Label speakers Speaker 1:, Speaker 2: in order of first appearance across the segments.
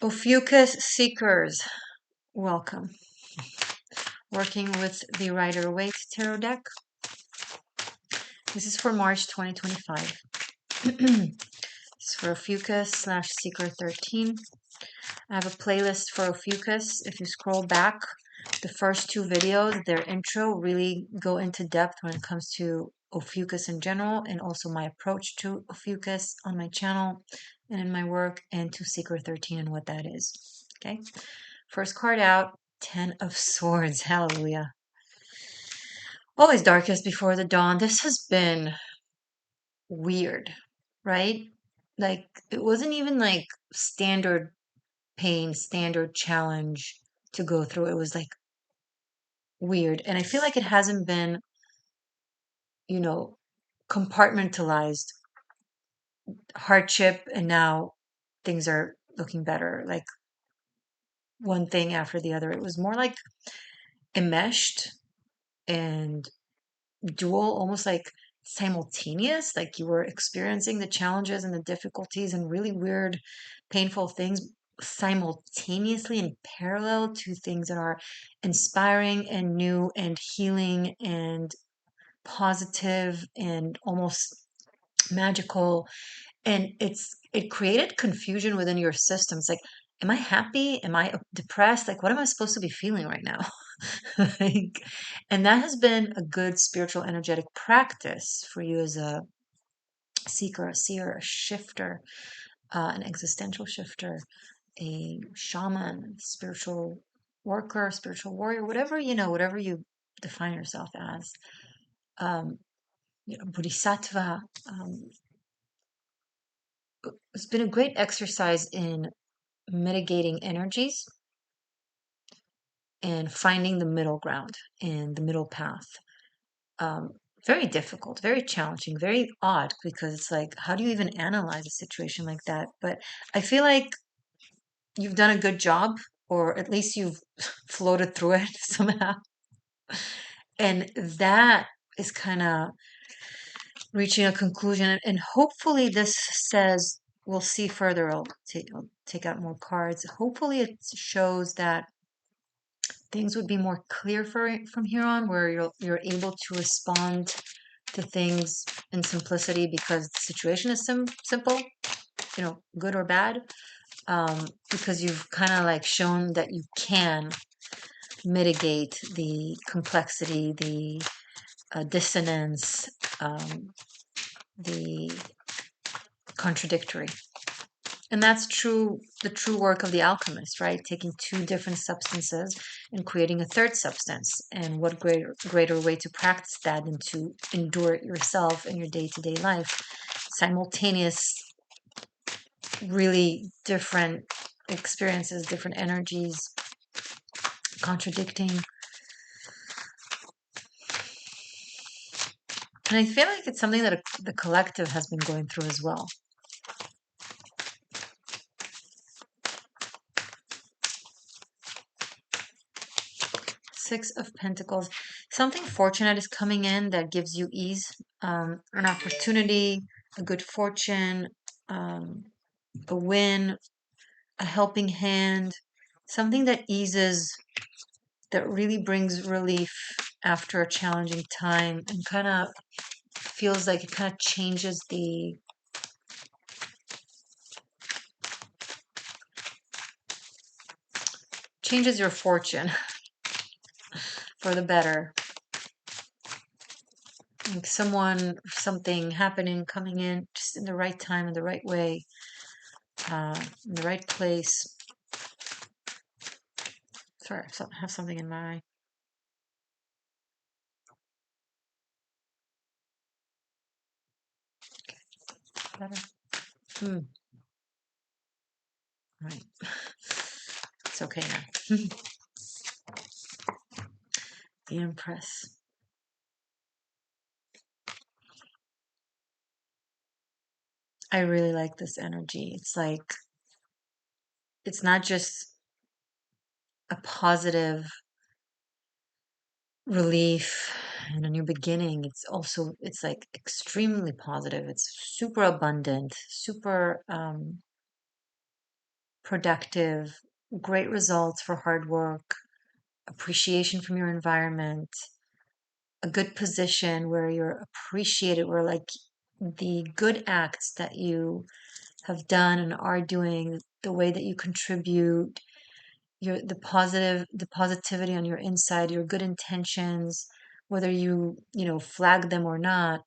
Speaker 1: Ophiuchus seekers, welcome. Working with the Rider-Waite Tarot deck. This is for March 2025. It's for Ophiuchus/Seeker 13. I have a playlist for Ophiuchus. If you scroll back, the first two videos, their intro, really go into depth when it comes to Ophiuchus in general, and also my approach to Ophiuchus on my channel and in my work, and to Seeker 13 and what that is. Okay, first card out, 10 of Swords. Hallelujah. Always darkest before the dawn. This has been weird, right? Like, it wasn't even like standard pain, standard challenge to go through. It was like weird. And I feel like it hasn't been, you know, compartmentalized hardship, and now things are looking better, like one thing after the other. It was more like enmeshed and dual, almost like simultaneous, like you were experiencing the challenges and the difficulties and really weird, painful things simultaneously in parallel to things that are inspiring and new and healing and positive and almost magical. And it created confusion within your system. It's like, am I happy? Am I depressed? Like, what am I supposed to be feeling right now? Like, and that has been a good spiritual energetic practice for you as a seeker, a seer, a shifter, an existential shifter, a shaman, spiritual worker, spiritual warrior, whatever, whatever you define yourself as. um, Bodhisattva. It's been a great exercise in mitigating energies and finding the middle ground and the middle path. um, Very difficult, very challenging, very odd, because it's like, how do you even analyze a situation like that? But I feel like you've done a good job, or at least you've floated through it somehow. And that is kind of reaching a conclusion. And hopefully, this says, we'll see further. I'll take out more cards. Hopefully, it shows that things would be more clear from here on, where you're able to respond to things in simplicity, because the situation is simple, good or bad. Because you've kind of like shown that you can mitigate the complexity, the dissonance, the contradictory. And that's the true work of the alchemist, right? Taking two different substances and creating a third substance. And what greater way to practice that than to endure it yourself in your day-to-day life? Simultaneous, really different experiences, different energies, contradicting. And I feel like it's something that the collective has been going through as well. Six of Pentacles. Something fortunate is coming in that gives you ease, an opportunity, a good fortune, a win, a helping hand, something that eases, that really brings relief after a challenging time, and kind of feels like it kind of changes your fortune for the better. Like something happening, coming in just in the right time, in the right way, in the right place. Sorry, I have something in my eye. Better. Right. It's okay now. The Empress. I really like this energy. It's like, it's not just a positive relief and a new beginning. It's like extremely positive. It's super abundant, super productive, great results for hard work, appreciation from your environment, a good position where you're appreciated, where like the good acts that you have done and are doing, the way that you contribute, the positivity on your inside, your good intentions, whether you flag them or not,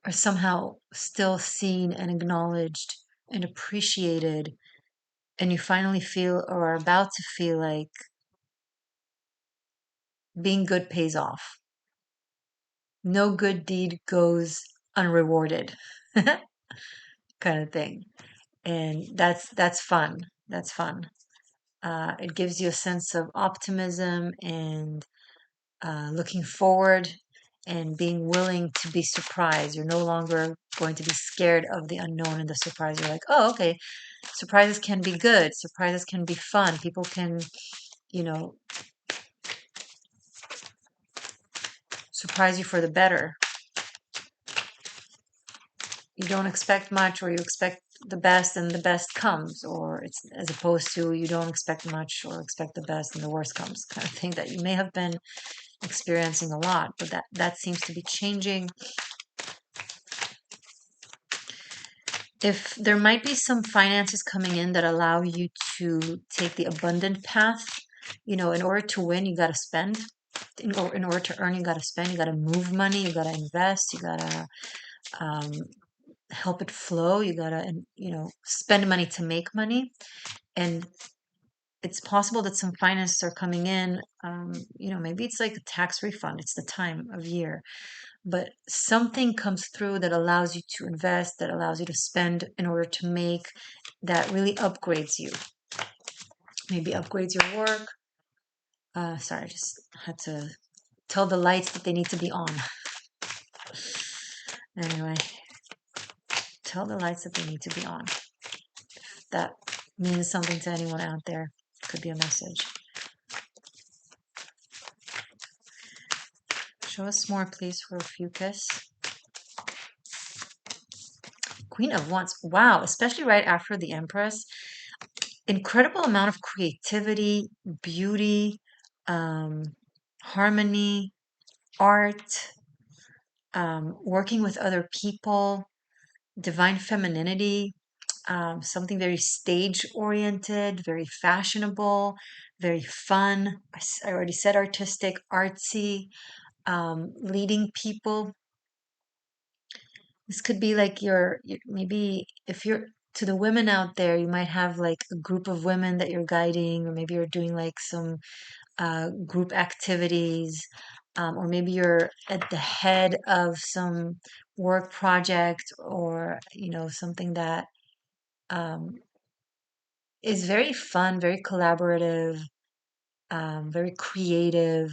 Speaker 1: are somehow still seen and acknowledged and appreciated, and you finally feel or are about to feel like being good pays off. No good deed goes unrewarded, kind of thing. And that's fun. That's fun. It gives you a sense of optimism and looking forward and being willing to be surprised. You're no longer going to be scared of the unknown and the surprise. You're like, oh, okay, surprises can be good. Surprises can be fun. People can, you know, surprise you for the better. You don't expect much, or you expect the best and the best comes, or it's as opposed to you don't expect much or expect the best and the worst comes, kind of thing that you may have been experiencing a lot, but that seems to be changing. If there might be some finances coming in that allow you to take the abundant path, in order to win, you got to spend. In order to earn, you got to spend. You got to move money. You got to invest. You got to um, help it flow. You got to, spend money to make money. And it's possible that some finances are coming in. Maybe it's like a tax refund. It's the time of year, but something comes through that allows you to invest, that allows you to spend in order to make, that really upgrades you. Maybe upgrades your work. Sorry, I just had to tell the lights that they need to be on. Anyway, tell the lights that they need to be on. If that means something to anyone out there, could be a message. Show us more, please, for Ophiuchus. Queen of Wands. Wow, especially right after the Empress. Incredible amount of creativity, beauty, um, harmony, art, working with other people, divine femininity, something very stage oriented, very fashionable, very fun. I already said artistic, artsy, leading people. This could be like maybe if you're to the women out there, you might have like a group of women that you're guiding, or maybe you're doing like some group activities, or maybe you're at the head of some work project, or something that um, is very fun, very collaborative, very creative,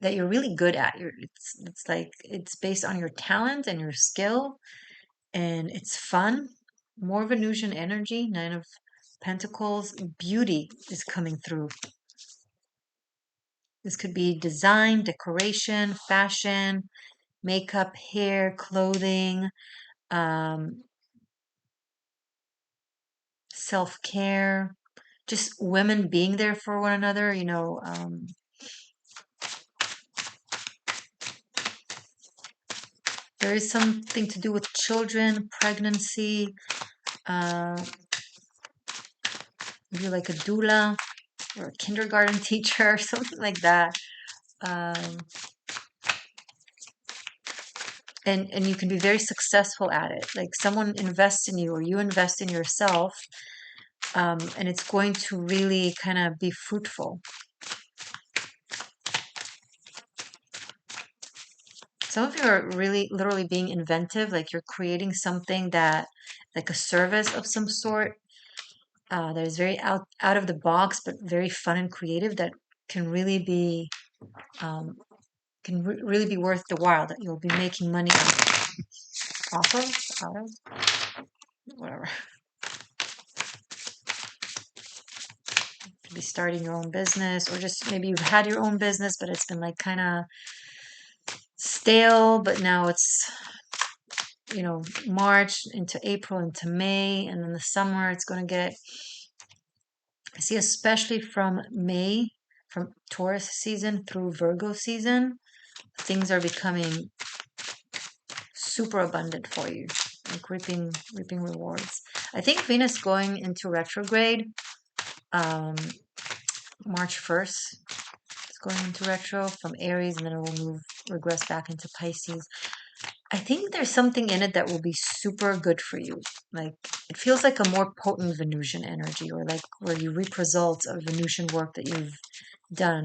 Speaker 1: that you're really good at. It's like it's based on your talent and your skill, and it's fun. More Venusian energy, Nine of Pentacles, beauty is coming through. This could be design, decoration, fashion, makeup, hair, clothing, um, self-care, just women being there for one another, there is something to do with children, pregnancy, uh, maybe like a doula or a kindergarten teacher, something like that. Um, and you can be very successful at it. Like someone invests in you, or you invest in yourself, and it's going to really kind of be fruitful. Some of you are really literally being inventive, like you're creating something that, like a service of some sort, that is very out of the box, but very fun and creative, that can really be um, really be worth the while, that you'll be making money off of, out of, whatever. Be starting your own business, or just maybe you've had your own business, but it's been like kind of stale, but now it's March into April into May, and then the summer it's going to get, I see, especially from May, from Taurus season through Virgo season, things are becoming super abundant for you, like reaping rewards. I think Venus going into retrograde, um, March 1st. It's going into retro from Aries, and then it will regress back into Pisces. I think there's something in it that will be super good for you. Like, it feels like a more potent Venusian energy, or like where you reap results of Venusian work that you've done,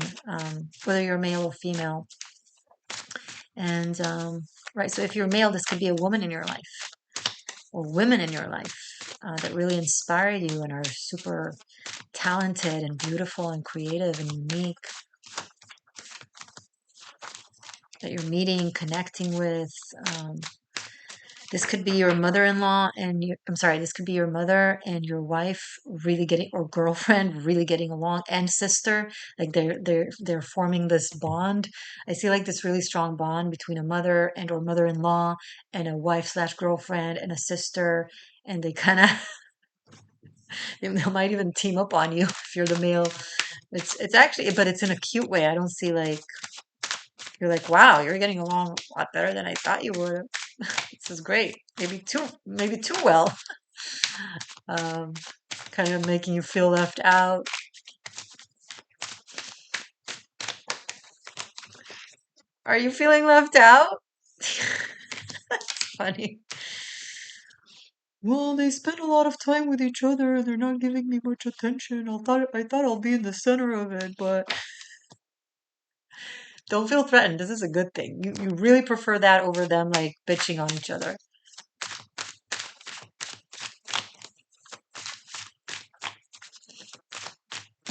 Speaker 1: whether you're male or female. And right, so if you're male, this could be a woman in your life or women in your life that really inspire you and are super talented and beautiful and creative and unique, that you're meeting, connecting with. This could be your mother-in-law and I'm sorry, this could be your mother and your wife really getting, or girlfriend really getting along, and sister. Like they're forming this bond. I see like this really strong bond between a mother and or mother-in-law and a wife slash girlfriend and a sister, and they kind of they might even team up on you if you're the male. It's actually, but it's in a cute way. I don't see like you're like, wow, you're getting along a lot better than I thought you would. This is great. Maybe too well. Um, Kind of making you feel left out. Are you feeling left out? That's funny. Well, they spend a lot of time with each other and they're not giving me much attention. I thought I'll be in the center of it, but don't feel threatened. This is a good thing. You really prefer that over them like bitching on each other.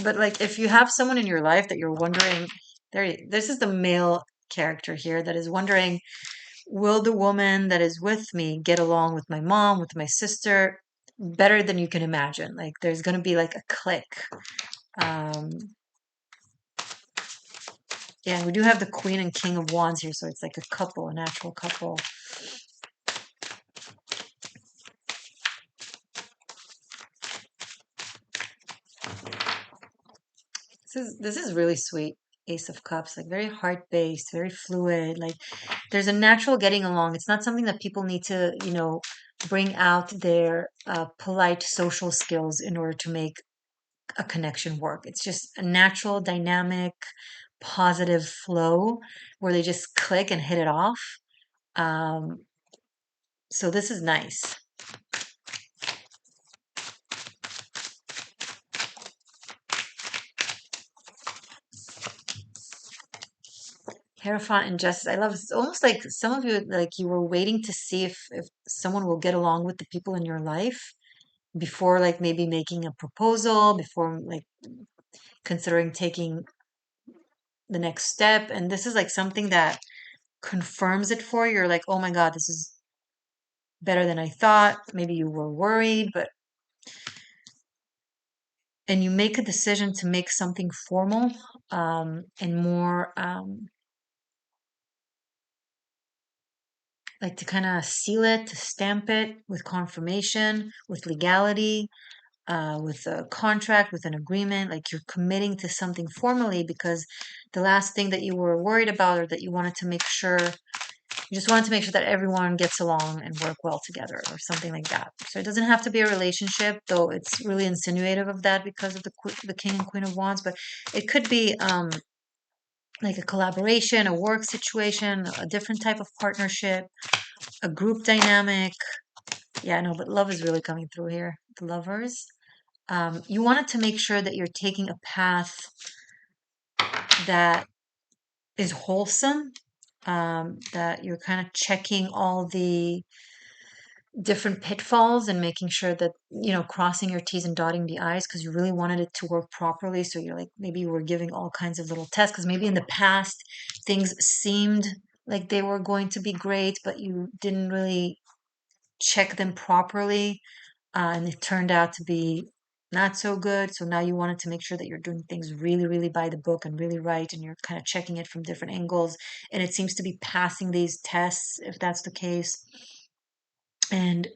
Speaker 1: But like if you have someone in your life that you're wondering, this is the male character here that is wondering, will the woman that is with me get along with my mom, with my sister, better than you can imagine? Like there's going to be like a click. Um, yeah, and we do have the Queen and King of Wands here, so it's like a couple, a natural couple. This is really sweet. Ace of Cups, like very heart-based, very fluid. Like there's a natural getting along. It's not something that people need to, bring out their polite social skills in order to make a connection work. It's just a natural, dynamic, positive flow where they just click and hit it off. Um, so this is nice. Hierophant and Justice. I love it. It's almost like some of you, like you were waiting to see if someone will get along with the people in your life before, like maybe making a proposal, before like considering taking the next step. And this is like something that confirms it for you. You're like, oh my God, this is better than I thought. Maybe you were worried, and you make a decision to make something formal, and more like to kind of seal it, to stamp it with confirmation, with legality, with a contract, with an agreement. Like you're committing to something formally because the last thing that you were worried about, or that you wanted to make sure, you just wanted to make sure that everyone gets along and work well together, or something like that. So it doesn't have to be a relationship, though it's really insinuative of that because of the King and Queen of Wands. But it could be like a collaboration, a work situation, a different type of partnership, a group dynamic. Yeah, no, but love is really coming through here. The lovers. You wanted to make sure that you're taking a path that is wholesome, that you're kind of checking all the different pitfalls and making sure that, crossing your T's and dotting the I's because you really wanted it to work properly. So you're like, maybe you were giving all kinds of little tests because maybe in the past things seemed like they were going to be great, but you didn't really check them properly. And it turned out to be not so good. So now you wanted to make sure that you're doing things really, really by the book and really right, and you're kind of checking it from different angles. And it seems to be passing these tests, if that's the case. And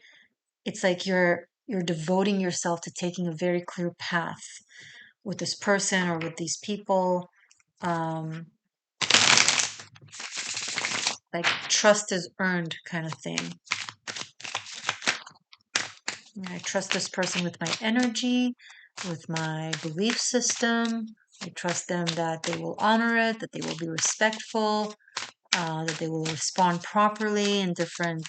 Speaker 1: it's like you're devoting yourself to taking a very clear path with this person or with these people. Um, like trust is earned kind of thing. I trust this person with my energy, with my belief system. I trust them that they will honor it, that they will be respectful, that they will respond properly in different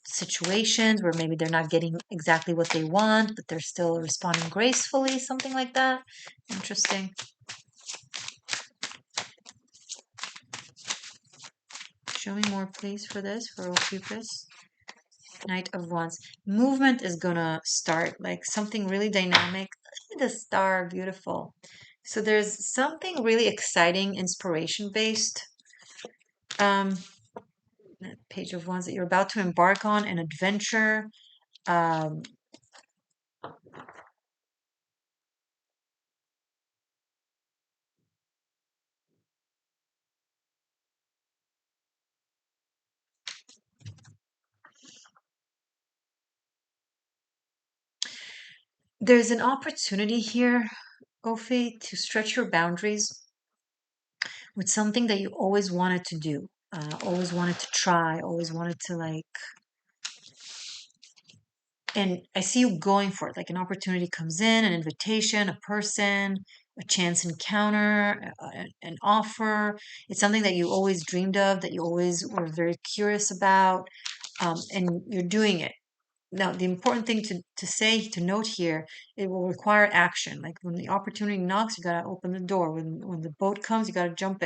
Speaker 1: situations where maybe they're not getting exactly what they want, but they're still responding gracefully, something like that. Interesting. Show me more, please, for this, for Ophiuchus. Knight of Wands. Movement is gonna start, like something really dynamic. Look at the star, beautiful. So there's something really exciting, inspiration based. Um, Page of Wands that you're about to embark on an adventure. Um, there's an opportunity here, Ophi, to stretch your boundaries with something that you always wanted to do, always wanted to try, always wanted to like. And I see you going for it. Like an opportunity comes in, an invitation, a person, a chance encounter, an offer. It's something that you always dreamed of, that you always were very curious about, and you're doing it. Now, the important thing to say, to note here, it will require action. Like when the opportunity knocks, you gotta open the door. When the boat comes, you gotta jump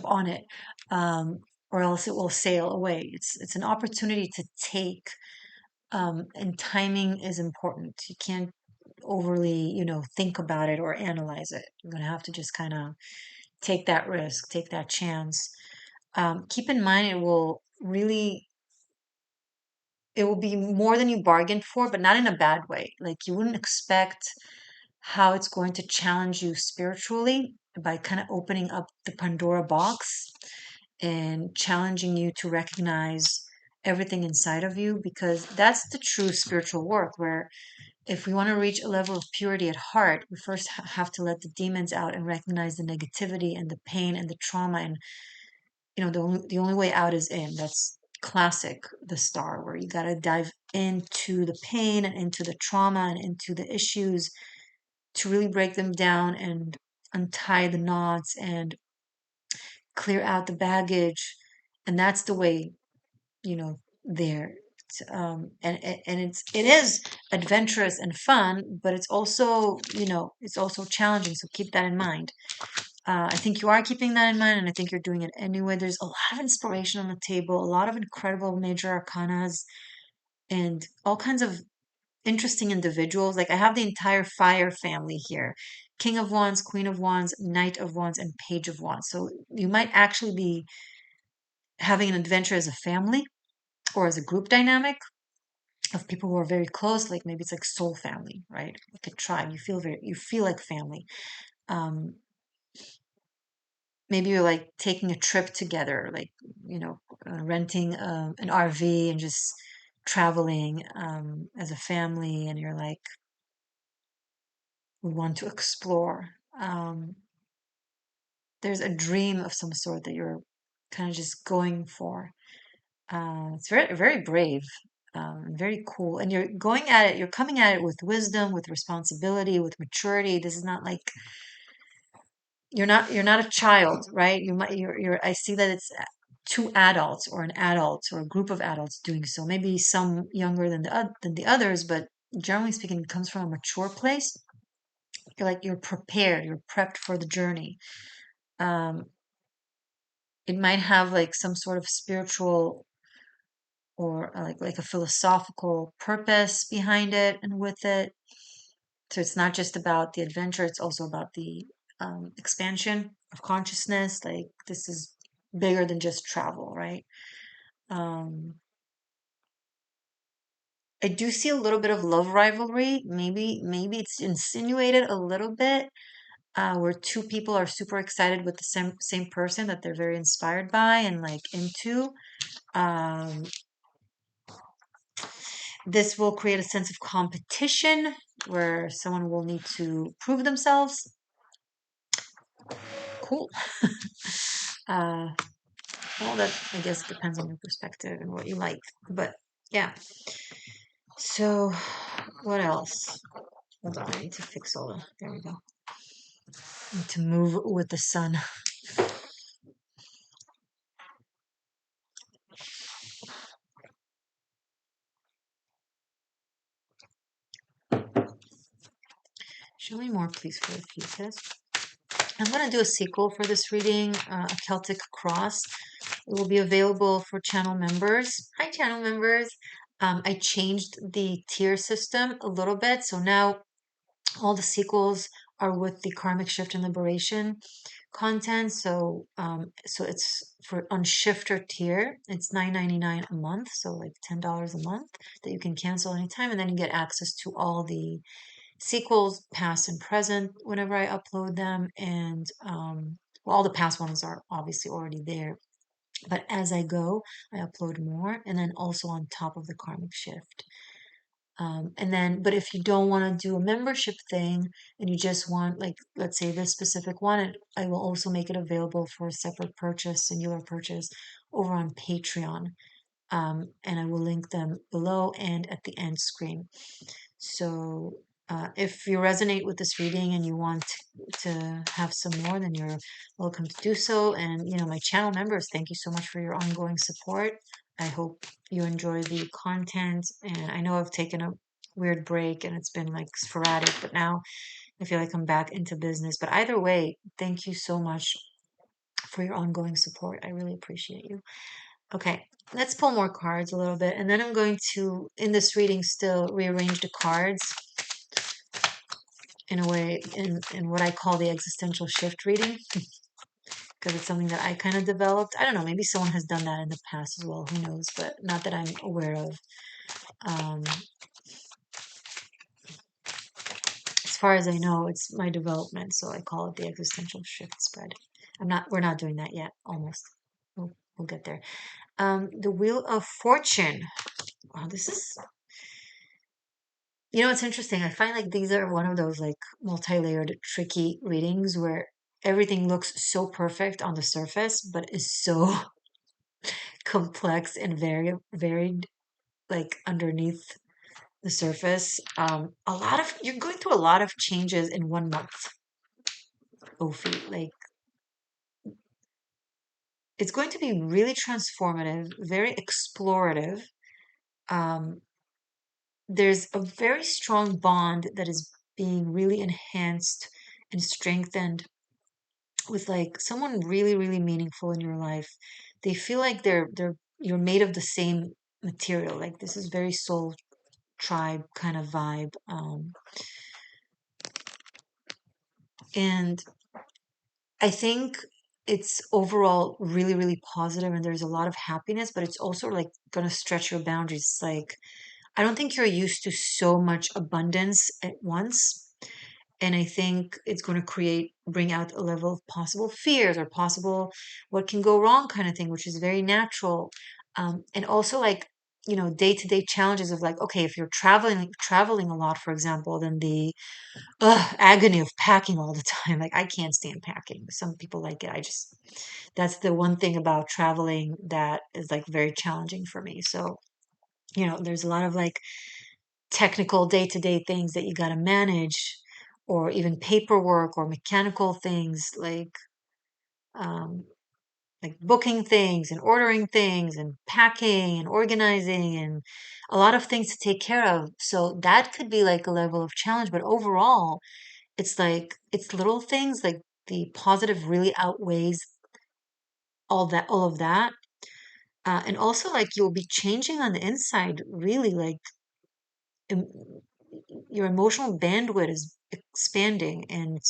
Speaker 1: on it, or else it will sail away. It's an opportunity to take, and timing is important. You can't overly, think about it or analyze it. You're gonna have to just kind of take that risk, take that chance. Keep in mind, it will be more than you bargained for, but not in a bad way. Like you wouldn't expect how it's going to challenge you spiritually by kind of opening up the Pandora box and challenging you to recognize everything inside of you, because that's the true spiritual work, where if we want to reach a level of purity at heart, we first have to let the demons out and recognize the negativity and the pain and the trauma. And the only way out is in. That's classic the star, where you got to dive into the pain and into the trauma and into the issues to really break them down and untie the knots and clear out the baggage. And that's the way, there. And it is adventurous and fun, but it's also challenging. So keep that in mind. I think you are keeping that in mind, and I think you're doing it anyway. There's a lot of inspiration on the table, a lot of incredible major arcanas, and all kinds of interesting individuals. Like I have the entire fire family here: King of Wands, Queen of Wands, Knight of Wands, and Page of Wands. So you might actually be having an adventure as a family or as a group dynamic of people who are very close. Like maybe it's like soul family, right? Like a tribe. You feel like family. Um, Maybe you're like taking a trip together, like renting an RV and just traveling, as a family, and you're like, we want to explore. There's a dream of some sort that you're kind of just going for. It's very, very brave, very cool. And you're going at it, you're coming at it with wisdom, with responsibility, with maturity. This is not like you're not a child, right? I see that it's two adults or an adult or a group of adults doing so. Maybe some younger than the others, but generally speaking, it comes from a mature place. You're prepared, you're prepped for the journey. Um, it might have like some sort of spiritual or like a philosophical purpose behind it and with it. So it's not just about the adventure, it's also about the expansion of consciousness. Like this is bigger than just travel, right? Um, I do see a little bit of love rivalry. Maybe it's insinuated a little bit, where two people are super excited with the same person that they're very inspired by and like into. Um, This will create a sense of competition where someone will need to prove themselves. Cool. uh, well, that I guess depends on your perspective and what you like. But yeah. So, what else? Hold on, I need to fix all the. There we go. I need to move with the sun. Show me more, please, for Ophiuchus. I'm going to do a sequel for this reading, a Celtic Cross. It will be available for channel members. Hi, channel members. I changed the tier system a little bit, so now all the sequels are with the Karmic Shift and Liberation content. So it's for on Shifter tier. It's $9.99 a month, so like $10 a month that you can cancel anytime, and then you get access to all the sequels, past and present, whenever I upload them. And well, all the past ones are obviously already there. But as I go, I upload more, and then also on top of the karmic shift. And then, but if you don't want to do a membership thing and you just want, like, let's say this specific one, I will also make it available for a separate purchase, singular purchase, over on Patreon. And I will link them below and at the end screen. So if you resonate with this reading and you want to have some more, then you're welcome to do so. And, you know, my channel members, thank you so much for your ongoing support. I hope you enjoy the content. And I know I've taken a weird break and it's been like sporadic, but now I feel like I'm back into business. But either way, thank you so much for your ongoing support. I really appreciate you. Okay, let's pull more cards a little bit. And then I'm going to, in this reading, still rearrange the cards in a way, in what I call the existential shift reading, because it's something that I kind of developed. I don't know, maybe someone has done that in the past as well, who knows, but not that I'm aware of. Um, as far as I know, it's my development, so I call it the existential shift spread. We're not doing that yet, almost. We'll get there. The Wheel of Fortune. Wow, this is, you know, it's interesting. I find like these are one of those like multi-layered, tricky readings where everything looks so perfect on the surface, but is so complex and very varied, like underneath the surface. You're going through a lot of changes in 1 month, Ophi. Like, it's going to be really transformative, very explorative. Um, there's a very strong bond that is being really enhanced and strengthened with like someone really, really meaningful in your life. They feel like you're made of the same material. Like this is very soul tribe kind of vibe. And I think it's overall really, really positive and there's a lot of happiness, but it's also like gonna stretch your boundaries. It's like I don't think you're used to so much abundance at once. And I think it's going to bring out a level of possible fears or possible what can go wrong kind of thing, which is very natural. And also like, you know, day-to-day challenges of like, okay, if you're traveling a lot, for example, then the agony of packing all the time. Like I can't stand packing. Some people like it. That's the one thing about traveling that is like very challenging for me. So, you know, there's a lot of like technical day-to-day things that you got to manage, or even paperwork or mechanical things um, like booking things and ordering things and packing and organizing and a lot of things to take care of. So that could be like a level of challenge, but overall it's like it's little things, like the positive really outweighs all of that. And also like you'll be changing on the inside, really like em- your emotional bandwidth is expanding, and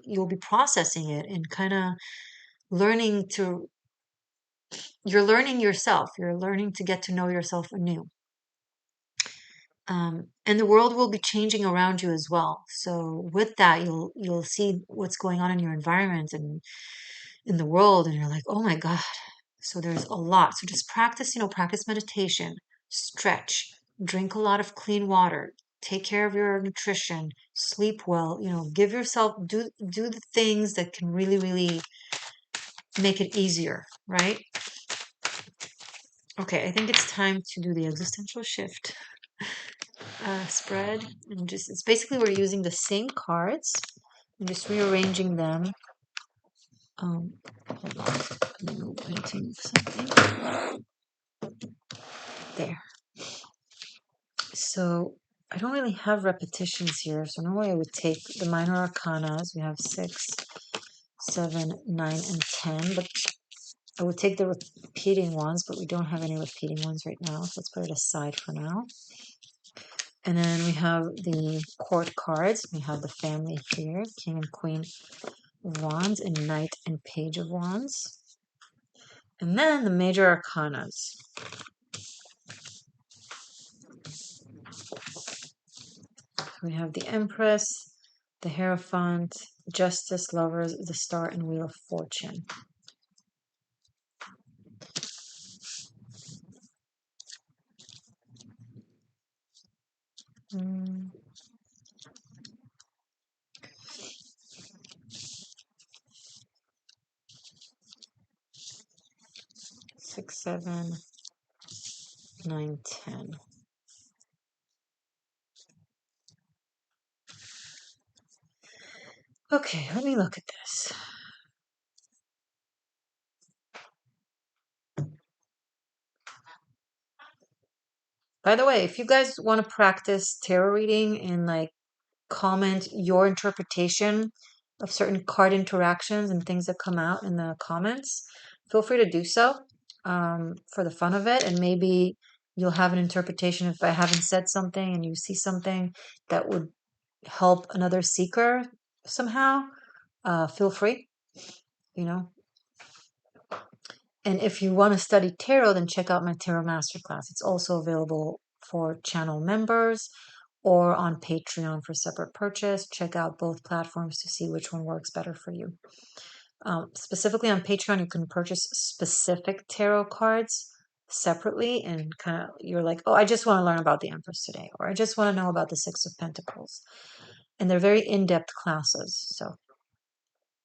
Speaker 1: you'll be processing it and kind of learning to you're learning yourself, you're learning to get to know yourself anew. And the world will be changing around you as well, so with that you'll see what's going on in your environment and in the world, and you're like, oh my god. So there's a lot, so just practice, you know, practice meditation, stretch, drink a lot of clean water, take care of your nutrition, sleep well, give yourself, do the things that can really, really make it easier, right? Okay, I think it's time to do the existential shift spread. And just, it's basically we're using the same cards and just rearranging them. Hold on. I need to move something. There. So I don't really have repetitions here. So normally I would take the minor arcanas. We have 6, 7, 9, and 10. But I would take the repeating ones, but we don't have any repeating ones right now. So let's put it aside for now. And then we have the court cards. We have the family here, King and Queen of Wands, and Knight and Page of Wands. And then the major arcanas. We have the Empress, the Hierophant, Justice, Lovers, the Star, and Wheel of Fortune. Mm. 6, 7, 9, 10. Okay, let me look at this. By the way, if you guys want to practice tarot reading and like comment your interpretation of certain card interactions and things that come out in the comments, feel free to do so for the fun of it. And maybe you'll have an interpretation if I haven't said something and you see something that would help another seeker somehow. Feel free, you know. And if you want to study tarot, then check out my Tarot Masterclass. It's also available for channel members or on Patreon for separate purchase. Check out both platforms to see which one works better for you. Specifically on Patreon, you can purchase specific tarot cards separately and kind of, you're like, oh, I just want to learn about the Empress today, or I just want to know about the Six of Pentacles. And they're very in-depth classes. So,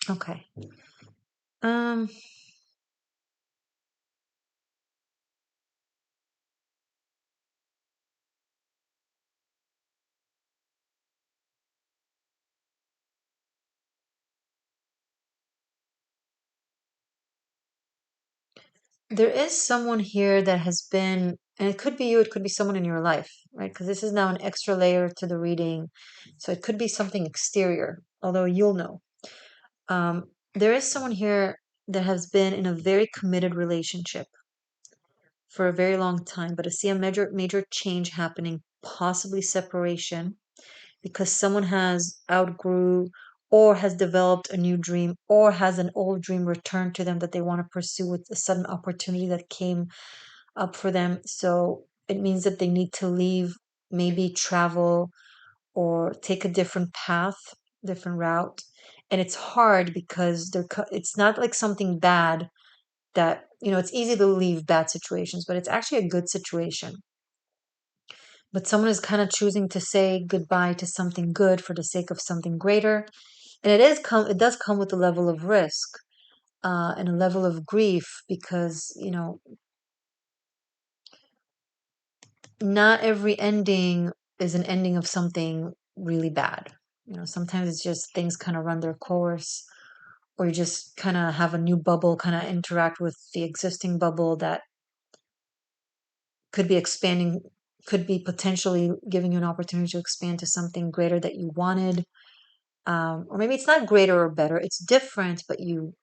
Speaker 1: okay. There is someone here that has been, and it could be you, it could be someone in your life, right? Because this is now an extra layer to the reading. So it could be something exterior, although you'll know. There is someone here that has been in a very committed relationship for a very long time, but I see a major change happening, possibly separation, because someone has outgrew or has developed a new dream or has an old dream returned to them that they want to pursue with a sudden opportunity that came up for them. So it means that they need to leave, maybe travel or take a different path, different route. And it's hard because it's not like something bad that, it's easy to leave bad situations, but it's actually a good situation. But someone is kind of choosing to say goodbye to something good for the sake of something greater. And it does come with a level of risk and a level of grief because, not every ending is an ending of something really bad. Sometimes it's just things kind of run their course, or you just kind of have a new bubble kind of interact with the existing bubble that could be expanding, could be potentially giving you an opportunity to expand to something greater that you wanted. Or maybe it's not greater or better, it's different, but you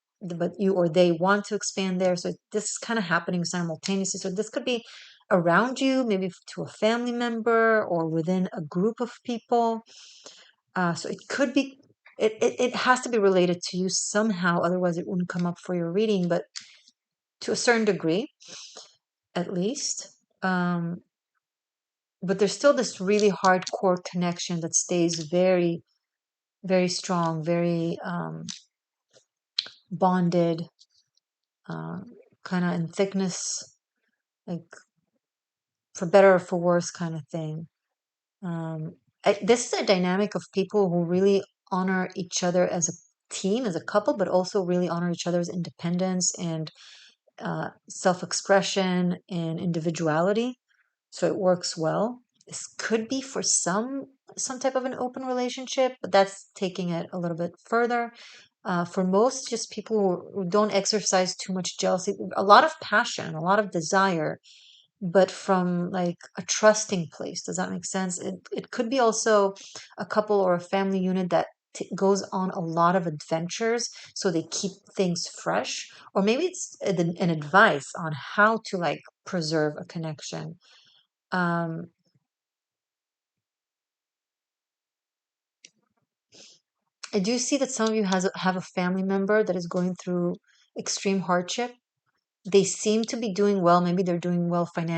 Speaker 1: or they want to expand there. So this is kind of happening simultaneously. So this could be around you, maybe to a family member or within a group of people. So it could be, it has to be related to you somehow, otherwise it wouldn't come up for your reading, but to a certain degree, at least. But there's still this really hardcore connection that stays very, very strong, very bonded, kind of in thickness, like for better or for worse kind of thing. This is a dynamic of people who really honor each other as a team, as a couple, but also really honor each other's independence and self-expression and individuality. So it works well. This could be for some type of an open relationship, but that's taking it a little bit further. For most, just people who don't exercise too much jealousy, a lot of passion, a lot of desire, but from like a trusting place. Does that make sense? It could be also a couple or a family unit that goes on a lot of adventures, so they keep things fresh. Or maybe it's an advice on how to like preserve a connection. Um, I do see that some of you have a family member that is going through extreme hardship. They seem to be doing well. Maybe they're doing well financially.